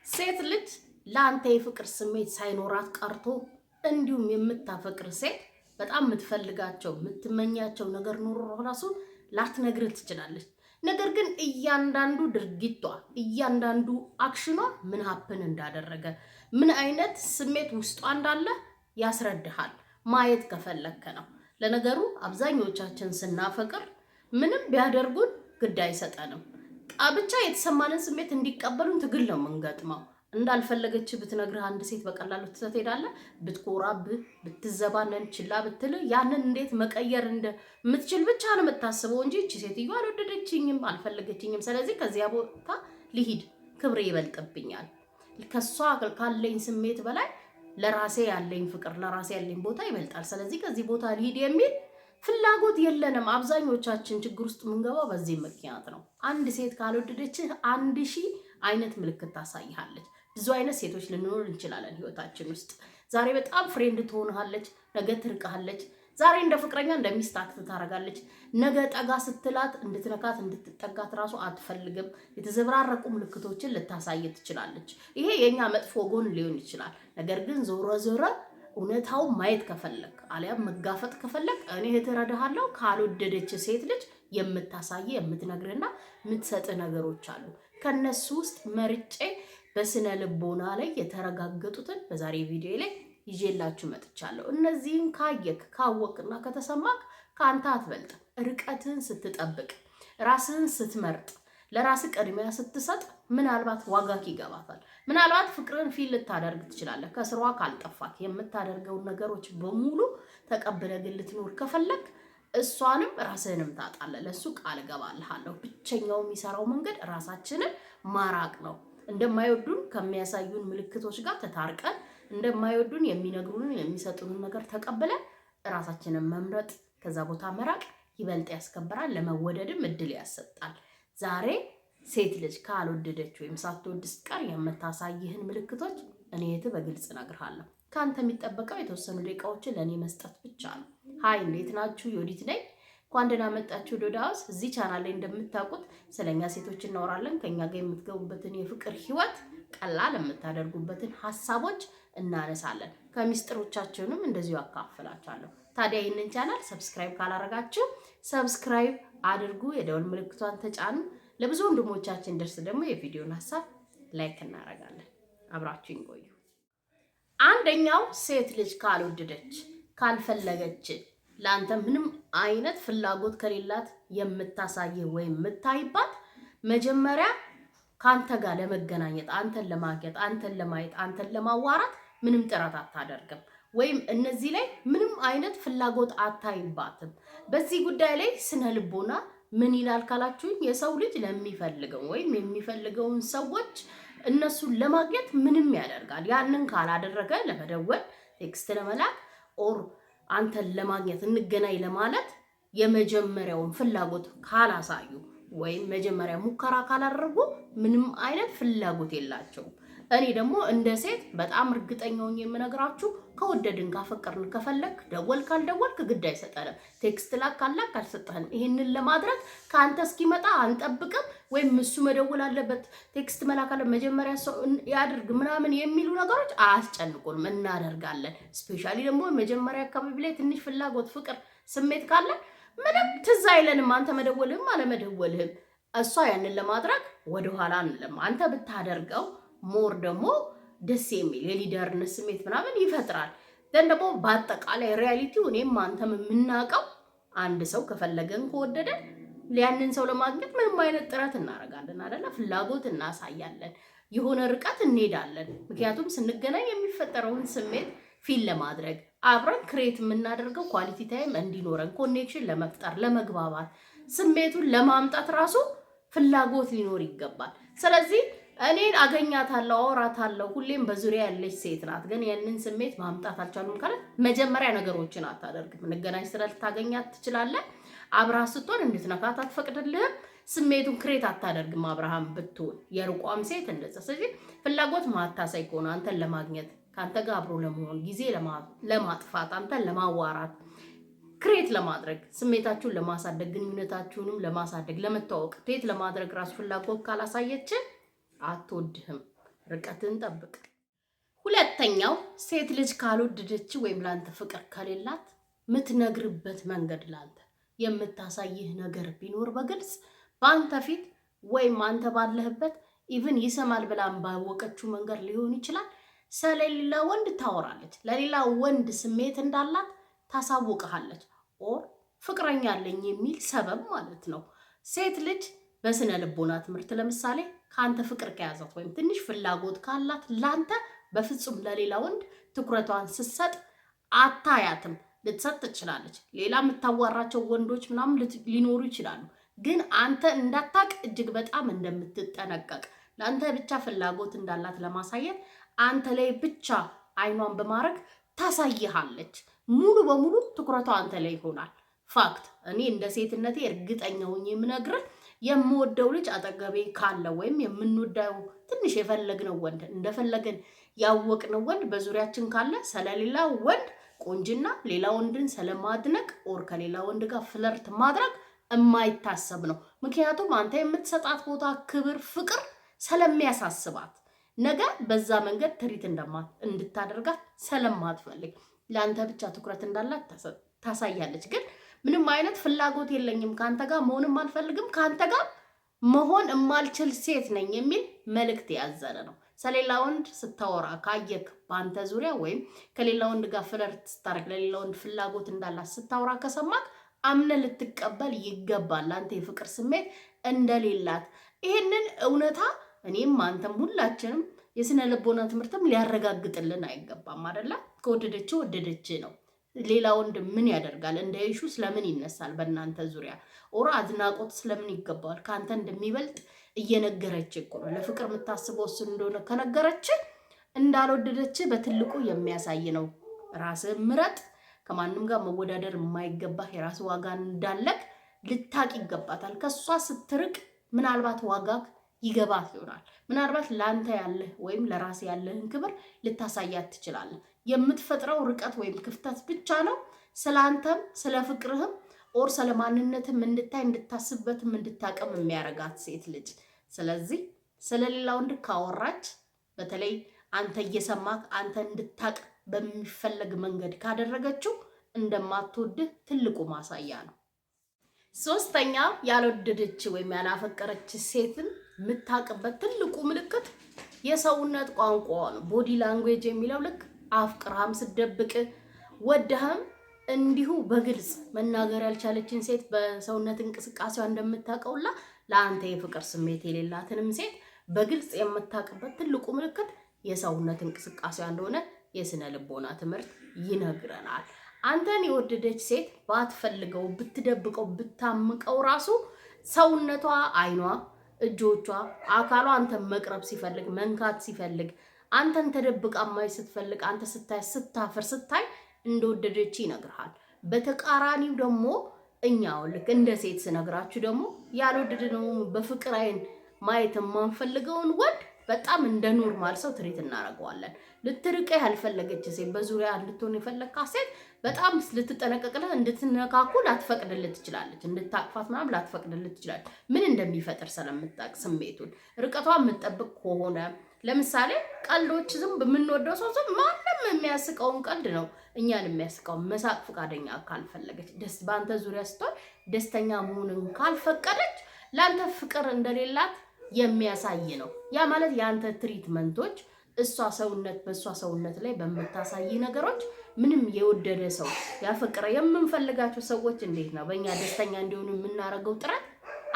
ሴት ልጅ ላንተ የፍቅር ስሜት ሳይኖራት ቀርቶ እንዲሁም የምታፈቅር ሴት በጣም የምትፈልጋቸው የምትመኛቸው ነገር ኖሮ ራሱ ላትነግርህ ትችላለች። ነገር ግን እያንዳንዱ ድርጊቷ እያንዳንዱ አክሽኗ ምን ሀፕን እንዳደረገ ምን አይነት ስሜት ውስጧ እንዳለ ያስረድሃል። ማየት ከፈለከ ነው። ለነገሩ አብዛኞቻችን ስናፈቅር ምንም ቢያደርጉን ግድ አይሰጠንም። ብቻ የተሰማንን ስሜት እንዲቀበሉን ትግል ነው የምንገጥመው። እንዳልፈለገች ብትነግርህ አንድ ሴት በቀላሉ ትሄዳለህ። ብትኮራብህ ብትዘባነን ችላ ብትል ያንን እንዴት መቀየር እንደምትችል ብቻ ነው የምታስበው እንጂ እቺ ሴትዮ አልወደደችኝም አልፈለገችኝም፣ ስለዚህ ከዚያ ቦታ ልሂድ፣ ክብሬ ይበልጥብኛል፣ ከሷ ካለኝ ስሜት በላይ ለራሴ ያለኝ ፍቅር ለራሴ ያለኝ ቦታ ይበልጣል፣ ስለዚህ ከዚህ ቦታ ልሂድ የሚል ፍላጎት የለንም። አብዛኞቻችን ችግር ውስጥ የምንገባው በዚህ ምክንያት ነው። አንድ ሴት ካልወደደችህ 1000 አይነት ምልክት ታሳይሃለች። ብዙ አይነት ሴቶች ልንኖር እንችላለን ህይወታችን ውስጥ። ዛሬ በጣም ፍሬንድ ትሆንሃለች፣ ነገ ትርቅሃለች። ዛሬ እንደ ፍቅረኛ እንደ ሚስት አክት ታደርጋለች፣ ነገ ጠጋ ስትላት እንድትነካት እንድትጠጋት ራሱ አትፈልግም። የተዘበራረቁ ምልክቶችን ልታሳይ ትችላለች። ይሄ የኛ መጥፎ ጎን ሊሆን ይችላል። ነገር ግን ዞሮ ዞሮ እውነታው ማየት ከፈለክ አሊያም መጋፈጥ ከፈለክ እኔ እተረዳሃለሁ። ካልወደደች ሴት ልጅ የምታሳይ የምትነግርና የምትሰጥ ነገሮች አሉ። ከነሱ ውስጥ መርጬ በስነ ልቦና ላይ የተረጋገጡትን በዛሬ ቪዲዮ ላይ ይዤላችሁ መጥቻለሁ። እነዚህን ካየክ ካወቅና ከተሰማክ ካንተ አትበልጥም። ርቀትን ስትጠብቅ ራስህን ስትመርጥ ለራስህ ቅድሚያ ስትሰጥ ምናልባት ዋጋክ ይገባታል። ምናልባት ፍቅርን ፊል ልታደርግ ትችላለህ። ከስሯ ካልጠፋክ የምታደርገውን ነገሮች በሙሉ ተቀብለህ ግን ልትኖር ከፈለክ እሷንም ራስህንም ታጣለህ። ለሱ ቃል እገባልሃለሁ። ብቸኛው የሚሰራው መንገድ ራሳችንን ማራቅ ነው። እንደማይወዱን ከሚያሳዩን ምልክቶች ጋር ተታርቀን እንደማይወዱን የሚነግሩንን የሚሰጡንን ነገር ተቀብለን ራሳችንን መምረጥ ከዛ ቦታ መራቅ ይበልጥ ያስከብራል፣ ለመወደድም እድል ያሰጣል። ዛሬ ሴት ልጅ ካልወደደች ወይም ሳትወድ ስትቀር የምታሳይህን ምልክቶች እኔ በግልጽ እነግርሃለሁ። ካንተ የሚጠበቀው የተወሰኑ ደቂቃዎችን ለኔ መስጠት ብቻ ነው። ሃይ እንዴት ናችሁ? ዮዲት ነኝ። እንኳን ደህና መጣችሁ ዶዳ ሃውስ። እዚህ ቻናል ላይ እንደምታውቁት ስለኛ ሴቶች እናወራለን። ከኛ ጋር የምትገቡበትን የፍቅር ህይወት ቀላል የምታደርጉበትን ሐሳቦች እናነሳለን። ከሚስጥሮቻችሁንም እንደዚሁ አካፍላችኋለሁ። ታዲያ ይህንን ቻናል ሰብስክራይብ ካላረጋችሁ ሰብስክራይብ አድርጉ፣ የደወል ምልክቷን ተጫኑ። ለብዙ ወንድሞቻችን ደርስ ደግሞ የቪዲዮን ሐሳብ ላይክ እናረጋለን። አብራችሁኝ ቆዩ። አንደኛው ሴት ልጅ ካልወደደች ካልፈለገች ላንተ ምንም አይነት ፍላጎት ከሌላት የምታሳየው ወይም የምታይባት መጀመሪያ ካንተ ጋር ለመገናኘት አንተን ለማግኘት አንተን ለማየት አንተን ለማዋራት ምንም ጥረት አታደርግም፣ ወይም እነዚህ ላይ ምንም አይነት ፍላጎት አታይባትም። በዚህ ጉዳይ ላይ ስነ ልቦና ምን ይላል ካላችሁኝ የሰው ልጅ ለሚፈልገው ወይም የሚፈልገውን ሰዎች እነሱን ለማግኘት ምንም ያደርጋል። ያንን ካላደረገ ለመደወል ቴክስት ለመላክ ኦር አንተን ለማግኘት እንገናኝ ለማለት የመጀመሪያውን ፍላጎት ካላሳዩ ወይም መጀመሪያ ሙከራ ካላደረጉ ምንም አይነት ፍላጎት የላቸውም። እኔ ደግሞ እንደ ሴት በጣም እርግጠኛውን የምነግራችሁ ከወደድን ካፈቀርን ከፈለክ ደወል ካልደወልክ ግድ አይሰጠንም። ቴክስት ላክ ካላክ አልሰጠንም። ይሄንን ለማድረግ ካንተ እስኪመጣ አንጠብቅም፣ ወይም እሱ መደወል አለበት ቴክስት መላክ አለ መጀመሪያ ሰው ያድርግ ምናምን የሚሉ ነገሮች አያስጨንቁንም፣ እናደርጋለን። ስፔሻሊ ደግሞ መጀመሪያ አካባቢ ላይ ትንሽ ፍላጎት ፍቅር ስሜት ካለ ምንም ትዝ አይለንም አንተ መደወልህም አለመደወልህም። እሷ ያንን ለማድረግ ወደኋላ አንልም። አንተ ብታደርገው ሞር ደግሞ ደስ የሚል የሊደርነት ስሜት ምናምን ይፈጥራል። ግን ደግሞ በአጠቃላይ ሪያሊቲው እኔም አንተም የምናውቀው አንድ ሰው ከፈለገን ከወደደ ያንን ሰው ለማግኘት ምንም አይነት ጥረት እናደርጋለን አይደለ? ፍላጎት እናሳያለን፣ የሆነ ርቀት እንሄዳለን። ምክንያቱም ስንገናኝ የሚፈጠረውን ስሜት ፊል ለማድረግ አብረን ክሬት የምናደርገው ኳሊቲ ታይም እንዲኖረን ኮኔክሽን ለመፍጠር ለመግባባት ስሜቱን ለማምጣት ራሱ ፍላጎት ሊኖር ይገባል። ስለዚህ እኔን አገኛታለሁ አወራታለሁ ሁሌም በዙሪያ ያለች ሴት ናት፣ ግን ያንን ስሜት ማምጣት አልቻሉም ካለ መጀመሪያ ነገሮችን አታደርግም። እንገናኝ ስለታገኛት ትችላለህ፣ አብራ ስትሆን እንድትነካት አትፈቅድልህም፣ ስሜቱን ክሬት አታደርግም። አብርሃም ብትሆን የሩቋም ሴት እንደዛ። ስለዚህ ፍላጎት ማታሳይ ከሆነ አንተን ለማግኘት ካንተ ጋር አብሮ ለመሆን ጊዜ ለማጥፋት አንተን ለማዋራት ክሬት ለማድረግ ስሜታችሁን ለማሳደግ ግንኙነታችሁንም ለማሳደግ ለመታወቅ ዴት ለማድረግ ራሱ ፍላጎት ካላሳየች አትወድህም። ርቀትን ጠብቅ። ሁለተኛው ሴት ልጅ ካልወደደች ወይም ላንተ ፍቅር ከሌላት ምትነግርበት መንገድ ላንተ የምታሳይህ ነገር ቢኖር በግልጽ በአንተ ፊት ወይም አንተ ባለህበት ኢቭን ይሰማል ብላም ባወቀችው መንገድ ሊሆን ይችላል። ስለሌላ ወንድ ታወራለች፣ ለሌላ ወንድ ስሜት እንዳላት ታሳውቅሃለች። ኦር ፍቅረኛ አለኝ የሚል ሰበብ ማለት ነው። ሴት ልጅ በስነ ልቦና ትምህርት ለምሳሌ ከአንተ ፍቅር ከያዛት ወይም ትንሽ ፍላጎት ካላት ላንተ በፍጹም ለሌላ ወንድ ትኩረቷን ስትሰጥ አታያትም። ልትሰጥ ትችላለች። ሌላ የምታዋራቸው ወንዶች ምናምን ሊኖሩ ይችላሉ። ግን አንተ እንዳታቅ እጅግ በጣም እንደምትጠነቀቅ ለአንተ ብቻ ፍላጎት እንዳላት ለማሳየት አንተ ላይ ብቻ አይኗን በማድረግ ታሳይሃለች። ሙሉ በሙሉ ትኩረቷ አንተ ላይ ይሆናል። ፋክት እኔ እንደ ሴትነቴ እርግጠኛ ሆኜ የምነግርህ የምወደው ልጅ አጠገቤ ካለ ወይም የምንወደው ትንሽ የፈለግነው ወንድ እንደፈለግን ያወቅነው ወንድ በዙሪያችን ካለ ስለሌላ ወንድ ቆንጅና ሌላ ወንድን ስለማድነቅ ኦር ከሌላ ወንድ ጋር ፍለርት ማድረግ የማይታሰብ ነው። ምክንያቱም አንተ የምትሰጣት ቦታ፣ ክብር፣ ፍቅር ስለሚያሳስባት ነገ በዛ መንገድ ትሪት እንድታደርጋት ስለማትፈልግ ለአንተ ብቻ ትኩረት እንዳላት ታሳያለች። ግን ምንም አይነት ፍላጎት የለኝም፣ ከአንተ ጋር መሆንም አልፈልግም፣ ከአንተ ጋር መሆን የማልችል ሴት ነኝ የሚል መልእክት ያዘለ ነው። ስለሌላ ወንድ ስታወራ ካየክ በአንተ ዙሪያ ወይም ከሌላ ወንድ ጋር ፍለርት ስታረግ ለሌላ ወንድ ፍላጎት እንዳላት ስታወራ ከሰማክ አምነ ልትቀበል ይገባል፣ አንተ የፍቅር ስሜት እንደሌላት። ይሄንን እውነታ እኔም አንተም ሁላችንም የስነ ልቦና ትምህርትም ሊያረጋግጥልን አይገባም አይደለ? ከወደደች ወደደች ነው። ሌላ ወንድ ምን ያደርጋል? እንደ ኢሹ ስለምን ይነሳል በእናንተ ዙሪያ? ኦራ አድናቆት ስለምን ይገባዋል? ካንተ እንደሚበልጥ እየነገረች እኮ ነው። ለፍቅር የምታስበው እሱ እንደሆነ ከነገረች እንዳልወደደች በትልቁ የሚያሳይ ነው። ራስህ ምረጥ። ከማንም ጋር መወዳደር የማይገባህ የራስ ዋጋ እንዳለክ ልታቅ ይገባታል። ከሷ ስትርቅ ምናልባት ዋጋ ይገባት ይሆናል። ምናልባት ላንተ ያለህ ወይም ለራስ ያለህን ክብር ልታሳያት ትችላለህ። የምትፈጥረው ርቀት ወይም ክፍተት ብቻ ነው ስላንተም ስለ ፍቅርህም ኦር ስለ ማንነትም እንድታይ እንድታስብበትም እንድታቀም የሚያረጋት ሴት ልጅ። ስለዚህ ስለሌላ ወንድ ካወራች በተለይ አንተ እየሰማክ አንተ እንድታቅ በሚፈለግ መንገድ ካደረገችው እንደማትወድህ ትልቁ ማሳያ ነው። ሶስተኛው ያልወደደች ወይም ያላፈቀረች ሴትን የምታቅበት ትልቁ ምልክት የሰውነት ቋንቋ ነው። ቦዲ ላንጉዌጅ የሚለው ልክ አፍቅርሃም ስደብቅ ወደህም እንዲሁ በግልጽ መናገር ያልቻለችን ሴት በሰውነት እንቅስቃሴዋ እንደምታውቀውላ ለአንተ የፍቅር ስሜት የሌላትንም ሴት በግልጽ የምታቅበት ትልቁ ምልክት የሰውነት እንቅስቃሴዋ እንደሆነ የስነ ልቦና ትምህርት ይነግረናል። አንተን የወደደች ሴት ባትፈልገው ብትደብቀው ብታምቀው ራሱ ሰውነቷ፣ አይኗ፣ እጆቿ፣ አካሏ አንተን መቅረብ ሲፈልግ መንካት ሲፈልግ አንተን ተደብቃ ማይ ስትፈልግ አንተ ስታይ ስታፈር ስታይ እንደወደደች ይነግርሃል። በተቃራኒው ደግሞ እኛው ልክ እንደ ሴት ስነግራችሁ ደግሞ ያልወደድነው በፍቅር አይን ማየት የማንፈልገውን ወንድ በጣም እንደ ኖርማል ሰው ትሪት እናደርገዋለን። ልትርቀህ ያልፈለገች ሴት በዙሪያ እንድትሆን የፈለግካት ሴት በጣም ልትጠነቀቅልህ እንድትነካኩ ላትፈቅድልህ ትችላለች። እንድታቅፋት ምናምን ላትፈቅድልህ ትችላለች። ምን እንደሚፈጥር ስለምታቅ ስሜቱን ርቀቷ የምትጠብቅ ከሆነ ለምሳሌ ቀልዶች ዝም በምንወደው ሰው ዝም ማንም የሚያስቀውን ቀልድ ነው እኛን የሚያስቀው መሳቅ ፈቃደኛ ካልፈለገች ደስ በአንተ ዙሪያ ስትሆን ደስተኛ መሆንን ካልፈቀደች ለአንተ ፍቅር እንደሌላት የሚያሳይ ነው። ያ ማለት የአንተ ትሪትመንቶች እሷ ሰውነት በእሷ ሰውነት ላይ በምታሳይ ነገሮች ምንም የወደደ ሰው ያፈቀረ የምንፈልጋቸው ሰዎች እንዴት ነው በእኛ ደስተኛ እንዲሆኑ የምናደርገው ጥረት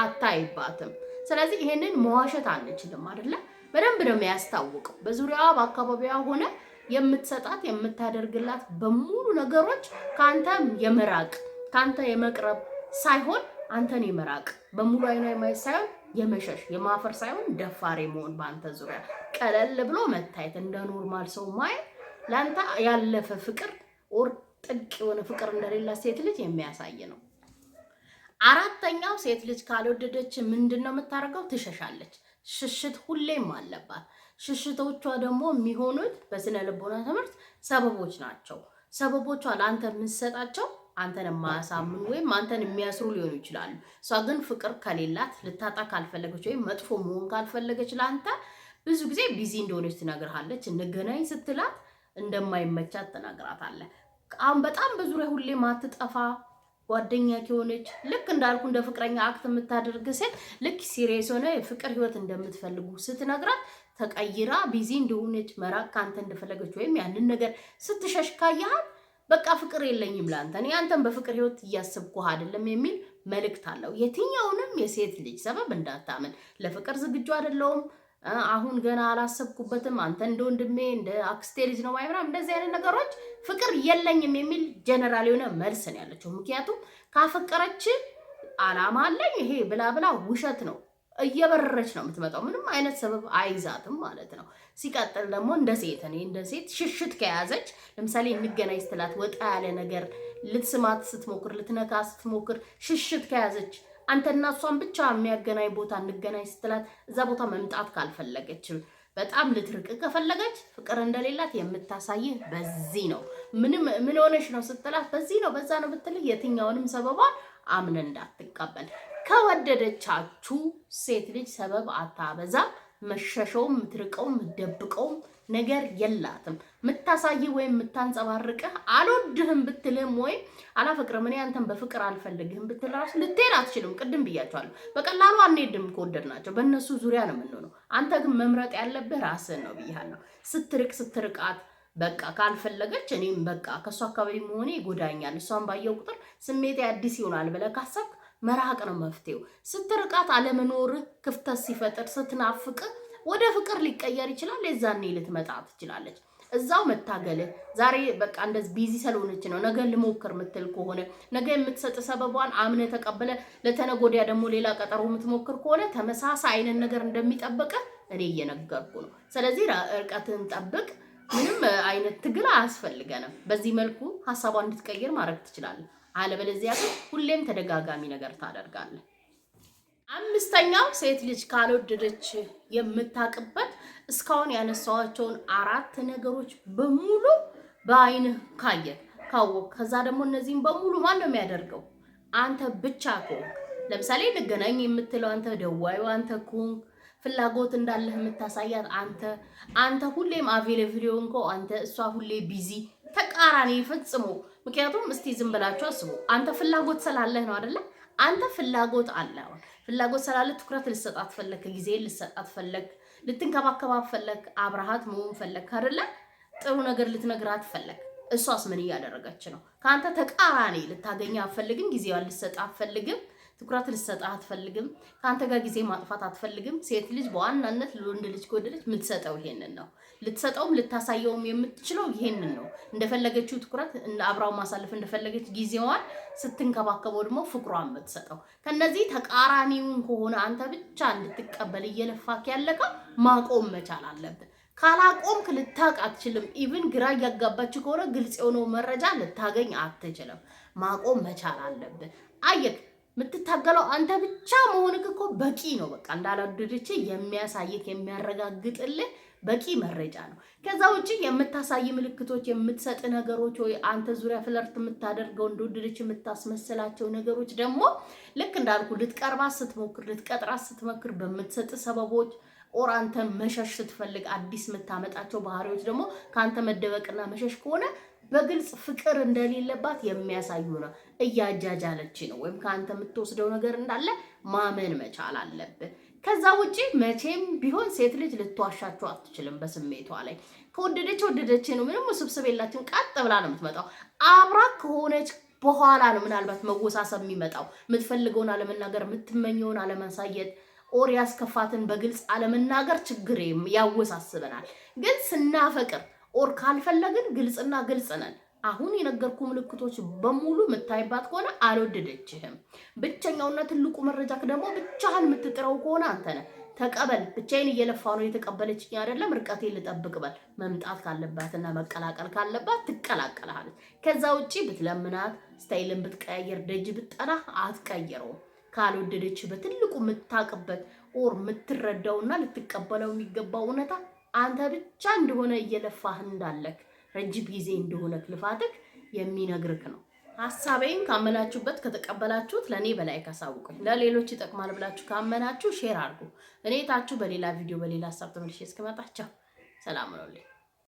አታይባትም። ስለዚህ ይሄንን መዋሸት አንችልም አይደለ? በደንብ ነው የሚያስታውቀው። በዙሪያዋ በአካባቢዋ ሆነ የምትሰጣት የምታደርግላት በሙሉ ነገሮች ካንተ የመራቅ ካንተ የመቅረብ ሳይሆን አንተን የመራቅ በሙሉ አይኗ የማየት ሳይሆን የመሸሽ የማፈር ሳይሆን ደፋሪ መሆን በአንተ ዙሪያ ቀለል ብሎ መታየት እንደ ኖርማል ሰው ማየት ለአንተ ያለፈ ፍቅር ኦር ጥልቅ የሆነ ፍቅር እንደሌላ ሴት ልጅ የሚያሳይ ነው። አራተኛው ሴት ልጅ ካልወደደች ምንድነው የምታደርገው? ትሸሻለች። ሽሽት ሁሌም አለባት። ሽሽቶቿ ደግሞ የሚሆኑት በስነ ልቦና ትምህርት ሰበቦች ናቸው። ሰበቦቿ ለአንተ የምትሰጣቸው አንተን የማያሳምኑ ወይም አንተን የሚያስሩ ሊሆኑ ይችላሉ። እሷ ግን ፍቅር ከሌላት ልታጣ ካልፈለገች ወይም መጥፎ መሆን ካልፈለገች ለአንተ ብዙ ጊዜ ቢዚ እንደሆነች ትነግርሃለች። እንገናኝ ስትላት እንደማይመቻት ትነግራታለህ። አሁን በጣም በዙሪያ ሁሌ ማትጠፋ ጓደኛ ከሆነች ልክ እንዳልኩ እንደ ፍቅረኛ አክት የምታደርግ ሴት ልክ ሲሪየስ ሆነ የፍቅር ህይወት እንደምትፈልጉ ስትነግራት ተቀይራ ቢዚ እንደሆነች መራቅ ካንተ እንደፈለገች ወይም ያንን ነገር ስትሸሽ ካያሃል በቃ ፍቅር የለኝም ላንተ እኔ አንተን በፍቅር ህይወት እያሰብኩህ አይደለም የሚል መልእክት አለው። የትኛውንም የሴት ልጅ ሰበብ እንዳታምን። ለፍቅር ዝግጁ አይደለሁም፣ አሁን ገና አላሰብኩበትም፣ አንተ እንደ ወንድሜ እንደ አክስቴ ልጅ ነው ማይብራም፣ እንደዚህ አይነት ነገሮች ፍቅር የለኝም የሚል ጀነራል የሆነ መልስ ነው ያለችው። ምክንያቱም ካፈቀረች አላማ አለኝ ይሄ ብላ ብላ ውሸት ነው። እየበረረች ነው የምትመጣው። ምንም አይነት ሰበብ አይዛትም ማለት ነው። ሲቀጥል ደግሞ እንደ ሴት ሽሽት ከያዘች ለምሳሌ እንገናኝ ስትላት ወጣ ያለ ነገር ልትስማት ስትሞክር ልትነካ ስትሞክር ሽሽት ከያዘች አንተና እሷን ብቻ የሚያገናኝ ቦታ እንገናኝ ስትላት እዛ ቦታ መምጣት ካልፈለገች በጣም ልትርቅ ከፈለገች ፍቅር እንደሌላት የምታሳይህ በዚህ ነው። ምን ሆነሽ ነው ስትላት በዚህ ነው በዛ ነው ብትል የትኛውንም ሰበባ አምነ እንዳትቀበል። ከወደደቻችሁ ሴት ልጅ ሰበብ አታበዛም። መሸሸውም ምትርቀውም ምትደብቀውም ነገር የላትም። ምታሳይ ወይም ምታንጸባርቅህ አልወድህም ብትልም ወይ አላፈቅርም እኔ አንተን በፍቅር አልፈልግህም ብትል ራሱ ልትሄድ አትችልም። ቅድም ብያቸዋለሁ። በቀላሉ አንሄድም ከወደድናቸው በእነሱ ዙሪያ ነው የምንሆነው። አንተ ግን መምረጥ ያለብህ ራስህን ነው ብያለሁ። ስትርቃት በቃ ካልፈለገች እኔም በቃ ከሷ አካባቢ መሆኔ ይጎዳኛል፣ እሷን ባየው ቁጥር ስሜቴ አዲስ ይሆናል ብለህ ካሰብክ መራቅ ነው መፍትሄው። ስትርቃት አለመኖር ክፍተት ሲፈጥር ስትናፍቅ ወደ ፍቅር ሊቀየር ይችላል። የዛኔ ልትመጣ ትችላለች። እዛው መታገልህ ዛሬ በቃ እንደዚህ ቢዚ ስለሆነች ነው ነገ ልሞክር ምትል ከሆነ ነገ የምትሰጥ ሰበቧን አምነ ተቀበለ ለተነጎዲያ ደግሞ ሌላ ቀጠሮ የምትሞክር ከሆነ ተመሳሳይ አይነት ነገር እንደሚጠብቅ እኔ እየነገርኩ ነው። ስለዚህ ርቀትን ጠብቅ። ምንም አይነት ትግል አያስፈልገንም። በዚህ መልኩ ሐሳቧን እንድትቀይር ማድረግ ትችላለህ። አለበለዚያ ግን ሁሌም ተደጋጋሚ ነገር ታደርጋለህ። አምስተኛው ሴት ልጅ ካልወደደች የምታቅበት እስካሁን ያነሳዋቸውን 4 ነገሮች በሙሉ በአይንህ ካወቅ ከዛ ደግሞ እነዚህን በሙሉ ማን ነው የሚያደርገው? አንተ ብቻ ከሆንክ። ለምሳሌ እንገናኝ የምትለው አንተ፣ ደዋዩ አንተ ከሆንክ፣ ፍላጎት እንዳለህ የምታሳያት አንተ ሁሌም አቬሌብል ሆንከው አንተ፣ እሷ ሁሌ ቢዚ ተቃራኒ ፈጽሞ። ምክንያቱም እስቲ ዝም ብላችሁ አስቡ። አንተ ፍላጎት ስላለህ ነው አይደለ? አንተ ፍላጎት አለ። ፍላጎት ስላለ ትኩረት ልትሰጣት ፈለክ፣ ጊዜ ልትሰጣት ፈለክ፣ ልትንከባከባት ፈለክ፣ አብረሃት መሆን ፈለክ አይደለ? ጥሩ ነገር ልትነግራት ፈለክ። እሷስ ምን እያደረገች ነው? ካንተ ተቃራኒ ልታገኛ አትፈልግም፣ ጊዜዋን ልትሰጣት አትፈልግም፣ ትኩረት ልትሰጣት አትፈልግም፣ ካንተ ጋር ጊዜ ማጥፋት አትፈልግም። ሴት ልጅ በዋናነት ለወንድ ልጅ ከወደደች የምትሰጠው ይሄንን ነው። ልትሰጠውም ልታሳየውም የምትችለው ይሄንን ነው። እንደፈለገችው ትኩረት አብራው ማሳለፍ እንደፈለገች ጊዜዋን ስትንከባከበው ደግሞ ፍቅሯን የምትሰጠው። ከነዚህ ተቃራኒውን ከሆነ አንተ ብቻ እንድትቀበል እየለፋክ ያለከው ማቆም መቻል አለብህ። ካላቆምክ ልታቅ አትችልም። ኢቭን ግራ እያጋባች ከሆነ ግልጽ የሆነው መረጃ ልታገኝ አትችልም። ማቆም መቻል አለብህ። አየክ የምትታገለው አንተ ብቻ መሆንክ እኮ በቂ ነው። በቃ እንዳልወደደች የሚያሳይክ የሚያረጋግጥልህ በቂ መረጃ ነው። ከዛ ውጪ የምታሳይ ምልክቶች፣ የምትሰጥ ነገሮች ወይ አንተ ዙሪያ ፍለርት የምታደርገው እንደወደደች የምታስመስላቸው ነገሮች ደግሞ ልክ እንዳልኩ ልትቀርባት ስትሞክር፣ ልትቀጥራት ስትሞክር በምትሰጥ ሰበቦች ኦር አንተ መሸሽ ስትፈልግ አዲስ የምታመጣቸው ባህሪዎች ደግሞ ከአንተ መደበቅና መሸሽ ከሆነ በግልጽ ፍቅር እንደሌለባት የሚያሳዩ ነው። እያጃጃለች ነው ወይም ከአንተ የምትወስደው ነገር እንዳለ ማመን መቻል አለብህ። ከዛ ውጪ መቼም ቢሆን ሴት ልጅ ልትዋሻቸው አትችልም። በስሜቷ ላይ ከወደደች ነው። ምንም ውስብስብ የላችም። ቀጥ ብላ ነው የምትመጣው። አብራ ከሆነች በኋላ ነው ምናልባት መወሳሰብ የሚመጣው። የምትፈልገውን አለመናገር፣ የምትመኘውን አለማሳየት፣ ኦር ያስከፋትን በግልጽ አለመናገር ችግር ያወሳስበናል። ግን ስናፈቅር ኦር ካልፈለግን ግልጽና ግልጽ ነን። አሁን የነገርኩ ምልክቶች በሙሉ የምታይባት ከሆነ አልወደደችህም። ብቸኛውና ትልቁ መረጃክ ደግሞ ብቻህን የምትጥረው ከሆነ አንተ ነህ። ተቀበል። ብቻዬን እየለፋ ነው የተቀበለችኝ አይደለም፣ ርቀቴን ልጠብቅ በል። መምጣት ካለባትና መቀላቀል ካለባት ትቀላቀላለች። ከዛ ውጪ ብትለምናት፣ ስታይልን ብትቀያየር፣ ደጅ ብትጠና አትቀይረውም። ካልወደደች በትልቁ የምታቅበት ኦር የምትረዳውና ልትቀበለው የሚገባው እውነታ አንተ ብቻ እንደሆነ እየለፋህ እንዳለክ ረጅም ጊዜ እንደሆነ ልፋትክ የሚነግርክ ነው። ሐሳቤን ካመናችሁበት ከተቀበላችሁት ለኔ በላይ ካሳውቁኝ፣ ለሌሎች ይጠቅማል ብላችሁ ካመናችሁ ሼር አድርጉ። እኔ ታችሁ በሌላ ቪዲዮ በሌላ ሐሳብ ተመልሼ እስከመጣ ቻው፣ ሰላም ሁኑልኝ።